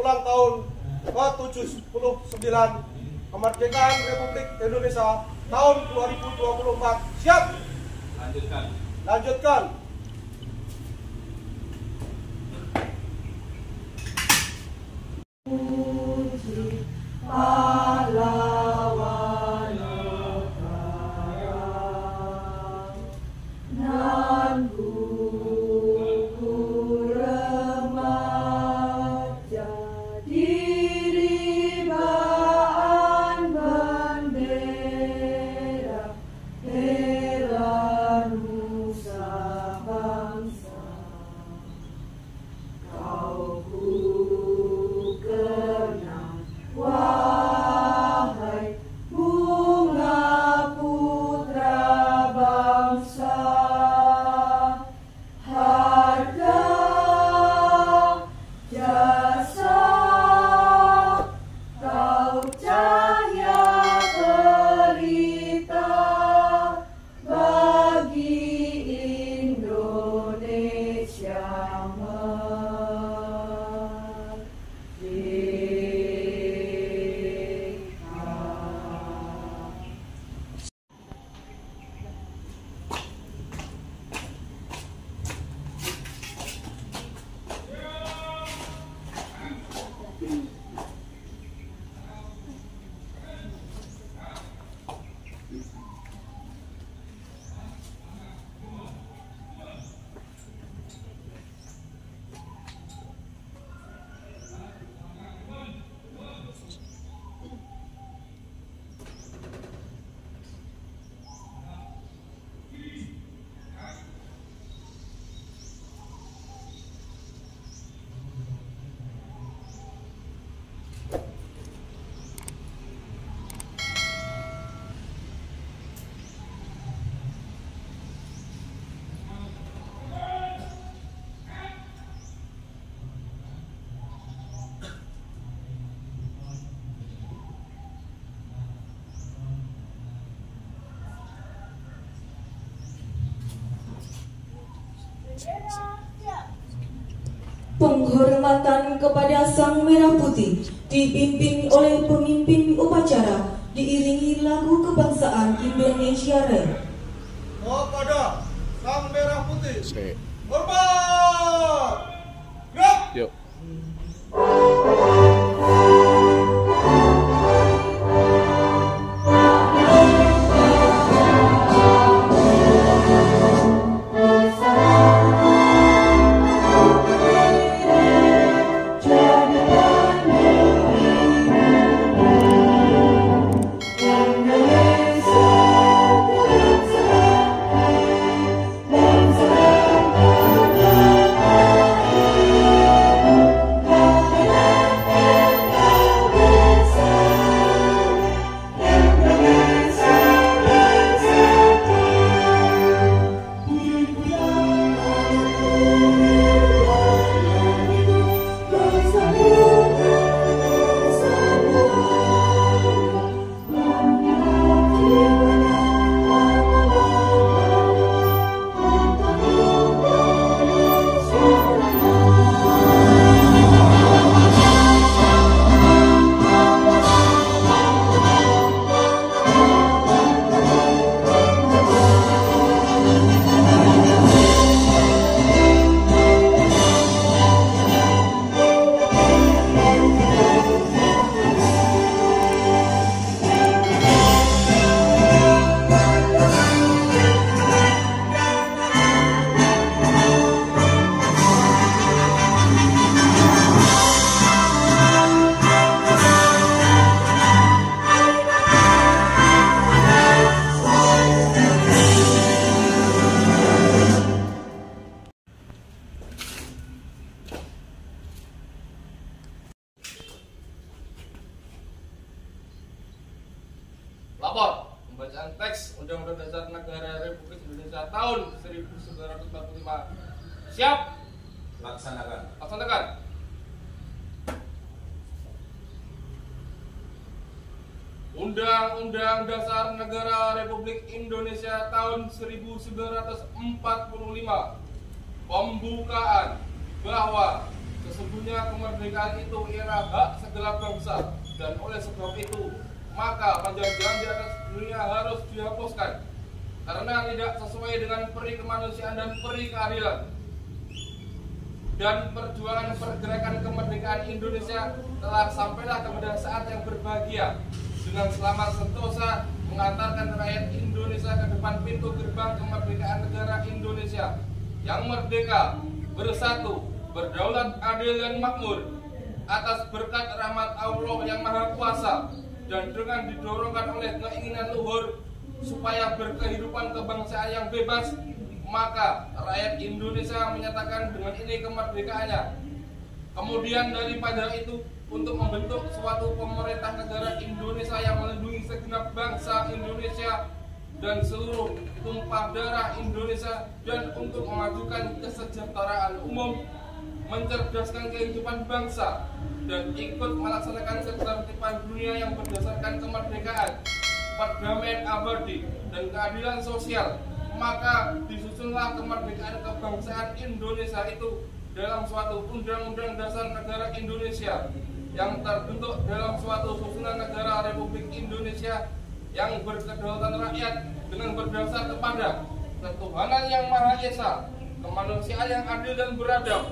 ulang tahun ke-79 kemerdekaan Republik Indonesia tahun 2024. Siap? Lanjutkan. Puji pahlawan negara nan gugur remaja diribaan bendera bela nusa bangsa. Kau kenang, wahai bunga putra bangsa, harga jasa kau cahaya pelita bagi Indonesia Penghormatan kepada Sang Merah Putih dipimpin oleh pemimpin upacara diiringi lagu kebangsaan Indonesia Raya. Kepada Sang Merah Putih. Hormat. Gerak. Yuk. Lapor pembacaan teks Undang-Undang Dasar Negara Republik Indonesia tahun 1945. Siap? Laksanakan. Undang-Undang Dasar Negara Republik Indonesia tahun 1945. Pembukaan bahwa Sesungguhnya kemerdekaan itu ialah hak segenap bangsa, dan oleh sebab itu maka penjajahan di atas dunia harus dihapuskan karena tidak sesuai dengan peri kemanusiaan dan peri keadilan. Dan perjuangan pergerakan kemerdekaan Indonesia telah sampailah kepada saat yang berbahagia dengan selamat sentosa mengantarkan rakyat Indonesia ke depan pintu gerbang kemerdekaan negara Indonesia yang merdeka, bersatu, berdaulat, adil dan makmur atas berkat rahmat Allah yang Maha Kuasa, dan dengan didorongkan oleh keinginan luhur supaya berkehidupan kebangsaan yang bebas, maka rakyat Indonesia menyatakan dengan ini kemerdekaannya. Kemudian daripada itu, untuk membentuk suatu pemerintah negara Indonesia yang melindungi segenap bangsa Indonesia dan seluruh tumpah darah Indonesia, dan untuk memajukan kesejahteraan umum, mencerdaskan kehidupan bangsa, dan ikut melaksanakan ketertiban dunia yang berdasarkan kemerdekaan, perdamaian abadi, dan keadilan sosial, maka disusunlah kemerdekaan kebangsaan Indonesia itu dalam suatu Undang-Undang Dasar Negara Indonesia yang terbentuk dalam suatu susunan negara Republik Indonesia yang berkedaulatan rakyat dengan berdasar kepada ketuhanan yang Maha Esa, kemanusiaan yang adil dan beradab,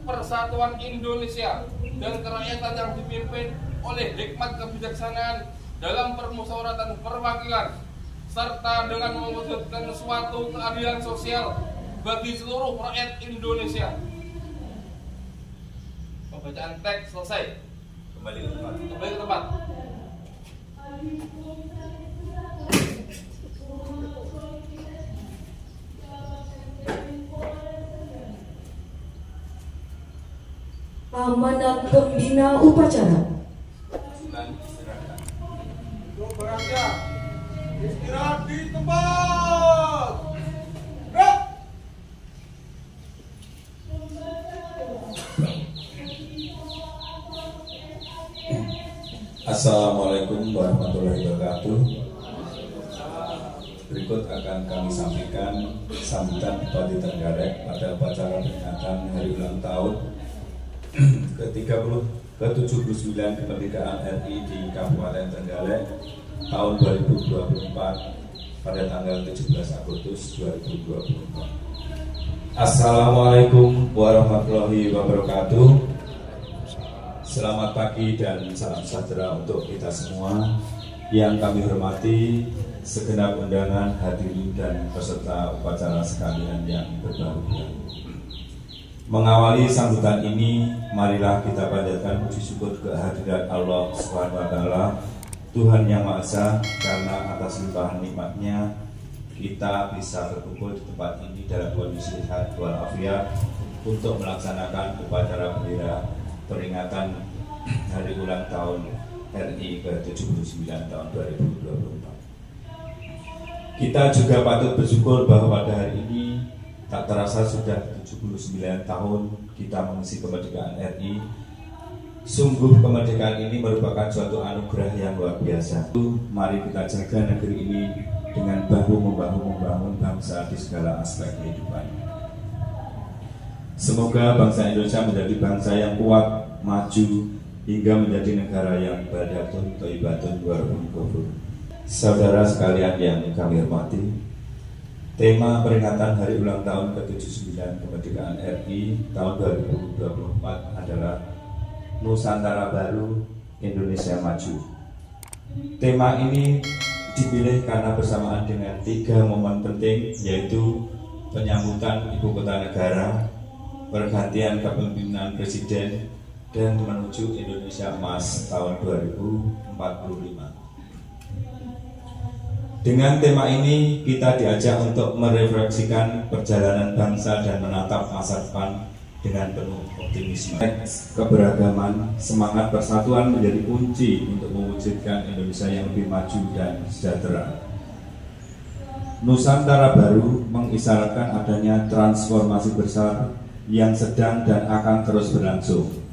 persatuan Indonesia, dan kerakyatan yang dipimpin oleh hikmat kebijaksanaan dalam permusyawaratan perwakilan, serta dengan mewujudkan suatu keadilan sosial bagi seluruh rakyat Indonesia. Pembacaan teks selesai. Kembali ke tempat. Amanat pembina upacara. Untuk berangkat, istirahat di tempat. Gerak. Assalamualaikum warahmatullahi wabarakatuh. Berikut akan kami sampaikan sambutan Bupati Trenggalek pada upacara peringatan Hari Ulang Tahun ke-79 kemerdekaan RI di Kabupaten Trenggalek tahun 2024 pada tanggal 17 Agustus 2024. Assalamualaikum warahmatullahi wabarakatuh. Selamat pagi dan salam sejahtera untuk kita semua. Yang kami hormati segenap undangan, hadirin dan peserta upacara sekalian yang berbahagia. Mengawali sambutan ini, marilah kita panjatkan puji syukur kehadirat Allah SWT, Tuhan Yang Maha Esa, karena atas limpahan nikmat-Nya kita bisa berkumpul di tempat ini dalam kondisi sehat walafiat untuk melaksanakan upacara bendera peringatan Hari Ulang Tahun RI ke-79 tahun 2024. Kita juga patut bersyukur bahwa pada hari ini tak terasa sudah 79 tahun kita mengisi kemerdekaan RI. Sungguh kemerdekaan ini merupakan suatu anugerah yang luar biasa. Mari kita jaga negeri ini dengan bahu-membahu membangun bangsa di segala aspek kehidupan. Semoga bangsa Indonesia menjadi bangsa yang kuat, maju, hingga menjadi negara yang baldatun thayyibatun warahun ghafur. Saudara sekalian yang kami hormati, tema peringatan Hari Ulang Tahun ke-79 kemerdekaan RI tahun 2024 adalah Nusantara Baru, Indonesia Maju. Tema ini dipilih karena bersamaan dengan 3 momen penting, yaitu penyambutan Ibu Kota Negara, pergantian kepemimpinan Presiden, dan menuju Indonesia Emas tahun 2045. Dengan tema ini kita diajak untuk merefleksikan perjalanan bangsa dan menatap masa depan dengan penuh optimisme. Keberagaman, semangat persatuan menjadi kunci untuk mewujudkan Indonesia yang lebih maju dan sejahtera. Nusantara Baru mengisyaratkan adanya transformasi besar yang sedang dan akan terus berlangsung.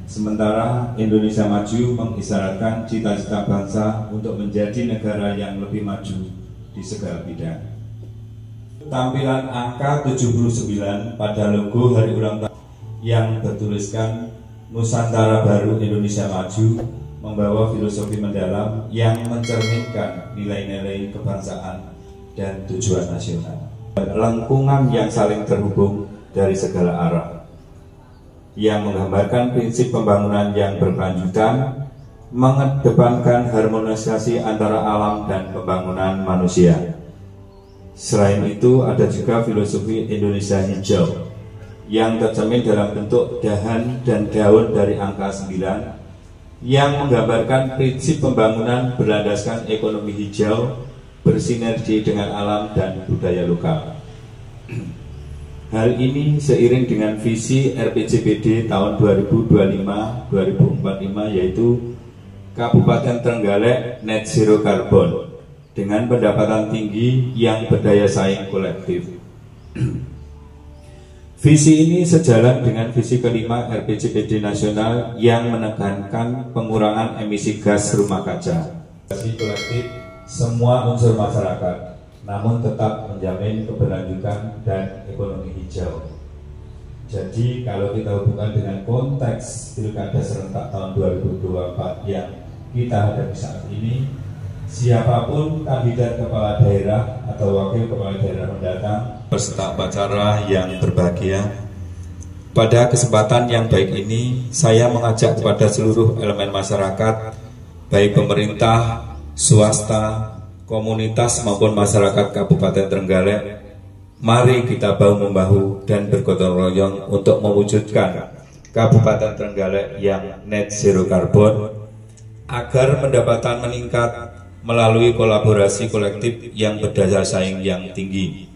Sementara Indonesia Maju mengisyaratkan cita-cita bangsa untuk menjadi negara yang lebih maju di segala bidang. Tampilan angka 79 pada logo Hari Ulang Tahun yang bertuliskan Nusantara Baru Indonesia Maju, membawa filosofi mendalam yang mencerminkan nilai-nilai kebangsaan dan tujuan nasional. Lengkungan yang saling terhubung dari segala arah, yang menggambarkan prinsip pembangunan yang berkelanjutan, mengedepankan harmonisasi antara alam dan pembangunan manusia. Selain itu, ada juga filosofi Indonesia hijau yang tercermin dalam bentuk dahan dan daun dari angka 9, yang menggambarkan prinsip pembangunan berlandaskan ekonomi hijau, bersinergi dengan alam dan budaya lokal. Hal ini seiring dengan visi RPJPD tahun 2025-2045, yaitu Kabupaten Trenggalek Net Zero Carbon dengan pendapatan tinggi yang berdaya saing kolektif. Visi ini sejalan dengan visi kelima RPJPD nasional yang menekankan pengurangan emisi gas rumah kaca. Visi kolektif semua unsur masyarakat, namun tetap menjamin keberlanjutan dan ekonomi hijau. Jadi kalau kita hubungkan dengan konteks Pilkada serentak tahun 2024 yang kita hadapi saat ini, siapapun kandidat kepala daerah atau wakil kepala daerah mendatang, peserta upacara yang berbahagia, pada kesempatan yang baik ini saya mengajak kepada seluruh elemen masyarakat, baik pemerintah, swasta, komunitas maupun masyarakat Kabupaten Trenggalek, mari kita bahu-membahu dan bergotong royong untuk mewujudkan Kabupaten Trenggalek yang net zero karbon, agar pendapatan meningkat melalui kolaborasi kolektif yang berdaya saing yang tinggi.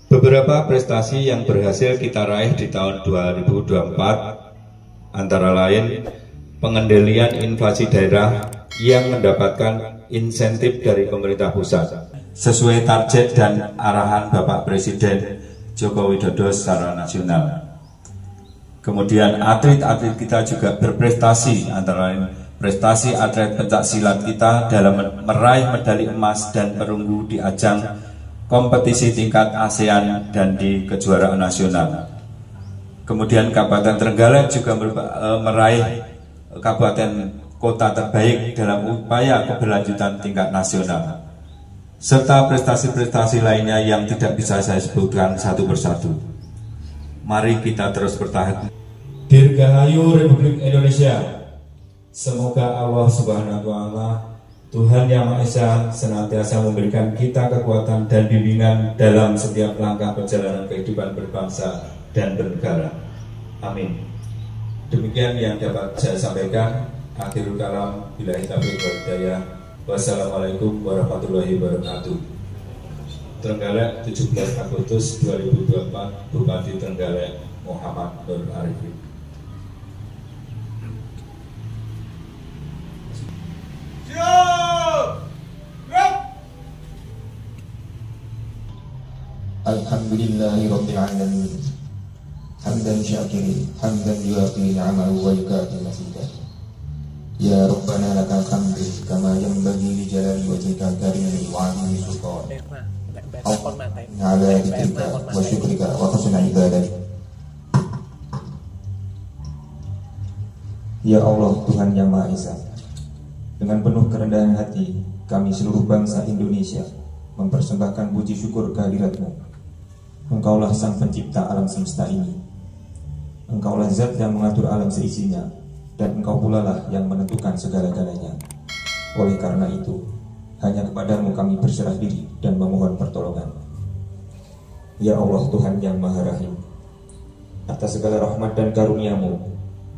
Beberapa prestasi yang berhasil kita raih di tahun 2024 antara lain pengendalian inflasi daerah yang mendapatkan insentif dari pemerintah pusat sesuai target dan arahan Bapak Presiden Joko Widodo secara nasional. Kemudian atlet-atlet kita juga berprestasi, antara lain prestasi atlet pencak silat kita dalam meraih medali emas dan perunggu di ajang kompetisi tingkat ASEAN dan di kejuaraan nasional. Kemudian Kabupaten Trenggalek juga meraih kabupaten kota terbaik dalam upaya keberlanjutan tingkat nasional, serta prestasi-prestasi lainnya yang tidak bisa saya sebutkan satu persatu. Mari kita terus bertahan. Dirgahayu Republik Indonesia. Semoga Allah Subhanahu wa Ta'ala, Tuhan Yang Maha Esa, senantiasa memberikan kita kekuatan dan bimbingan dalam setiap langkah perjalanan kehidupan berbangsa dan bernegara. Amin. Demikian yang dapat saya sampaikan. Akhirul kalam, billahi taufiq wal hidayah. Wassalamualaikum warahmatullahi wabarakatuh. Trenggalek, 17 Agustus 2024, Bupati Trenggalek Muhammad Nur Arifin. Siap! Gerak! Alhamdulillahirabbil alamin. Hamdan syakirin, hamdan yuwafi ni'amahu wa yukafi masidah. Ya Rabbana lakal hamdu kama yanbaghi li jalali wajhika karimil wa 'azimi sultan. Ala dzikrika wa syukrika wa husni ibadatik. Ya Allah, Tuhan Yang Maha Esa, dengan penuh kerendahan hati kami seluruh bangsa Indonesia mempersembahkan puji syukur kehadirat-Mu. Engkaulah Sang Pencipta alam semesta ini. Engkaulah Zat yang mengatur alam seisinya, dan Engkau pula lah yang menentukan segala-galanya. Oleh karena itu, hanya kepadamu kami berserah diri dan memohon pertolongan. Ya Allah, Tuhan Yang Maha Rahim, atas segala rahmat dan karunia-Mu,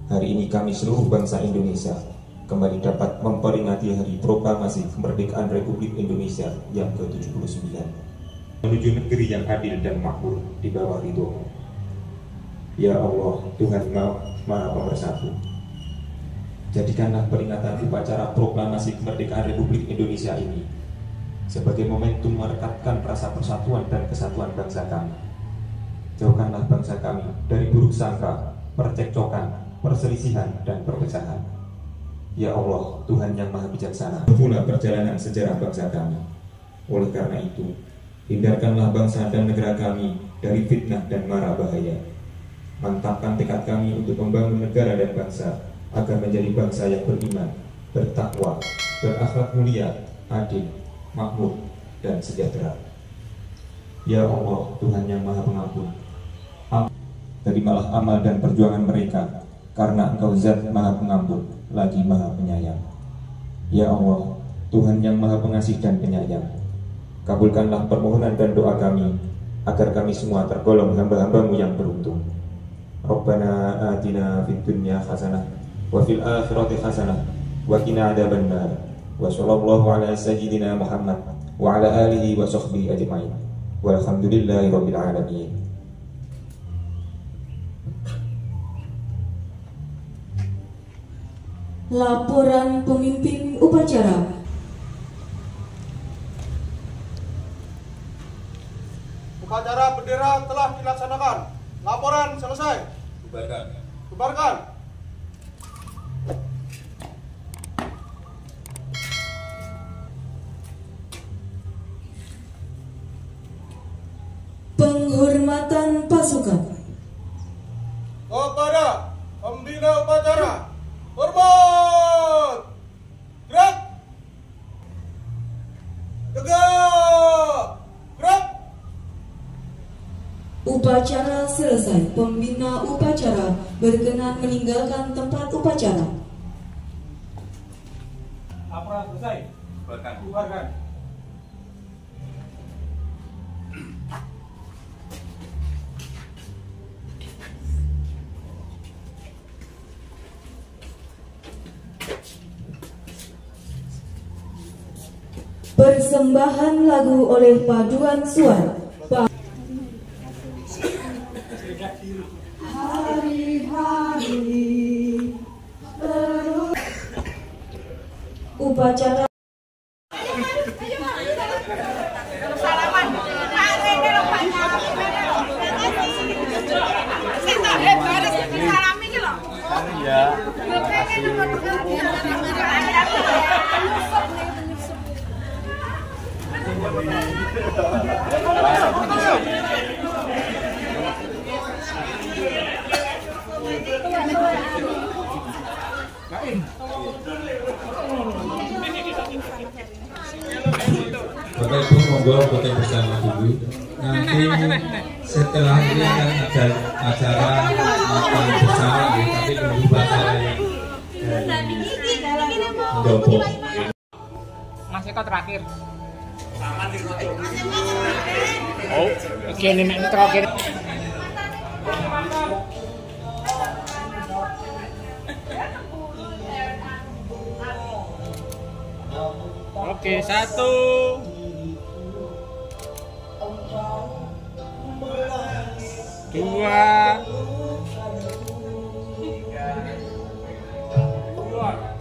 hari ini kami seluruh bangsa Indonesia kembali dapat memperingati hari proklamasi kemerdekaan Republik Indonesia yang ke-79, menuju negeri yang adil dan makmur di bawah ridho-Mu. Ya Allah, Tuhan Maha Pemersatu, jadikanlah peringatan upacara proklamasi kemerdekaan Republik Indonesia ini sebagai momentum merekatkan rasa persatuan dan kesatuan bangsa kami. Jauhkanlah bangsa kami dari buruk sangka, percekcokan, perselisihan, dan perpecahan. Ya Allah, Tuhan Yang Maha Bijaksana, pula perjalanan sejarah bangsa kami. Oleh karena itu, hindarkanlah bangsa dan negara kami dari fitnah dan mara bahaya. Mantapkan tekad kami untuk membangun negara dan bangsa agar menjadi bangsa yang beriman, bertakwa, berakhlak mulia, adil, makmur, dan sejahtera. Ya Allah, Tuhan yang Maha Pengampun, terimalah amal dan perjuangan mereka, karena Engkau Zat Maha Pengampun lagi Maha Penyayang. Ya Allah, Tuhan yang Maha Pengasih dan Penyayang, kabulkanlah permohonan dan doa kami, agar kami semua tergolong hamba-hambamu yang beruntung. Rabbana atina fid dunya hasanah wa fil akhirati hasanah wa qina adzabannar. Wa sallallahu ala sayyidina Muhammad wa ala alihi wa sahbihi ajma'in. Walhamdulillahi rabbil alamin. Laporan pemimpin upacara. Upacara bendera telah dilaksanakan. Laporan selesai. Bubarkan. Bubarkan. Penghormatan pasukan. Kepada pembina upacara, hormat. Gerak. Tegak. Gerak. Upacara selesai. Pembina upacara berkenan meninggalkan tempat upacara. Laporan selesai. Bubarkan. Bubarkan. Persembahan lagu oleh paduan suara. Hari-hari terus Upacara Bapak Ibu monggo foto bersama dulu. Nanti setelah ini akan ada acara makan bersama, ya, tapi nunggu acara yang Dopo. Mas Eko terakhir. Oh, oke ini terakhir. Oke, 1 2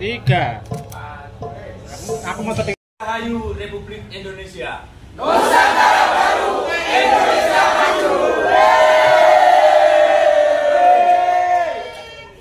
3. Aku mau tetik. Rahayu Republik Indonesia. Nusantara Baru Indonesia.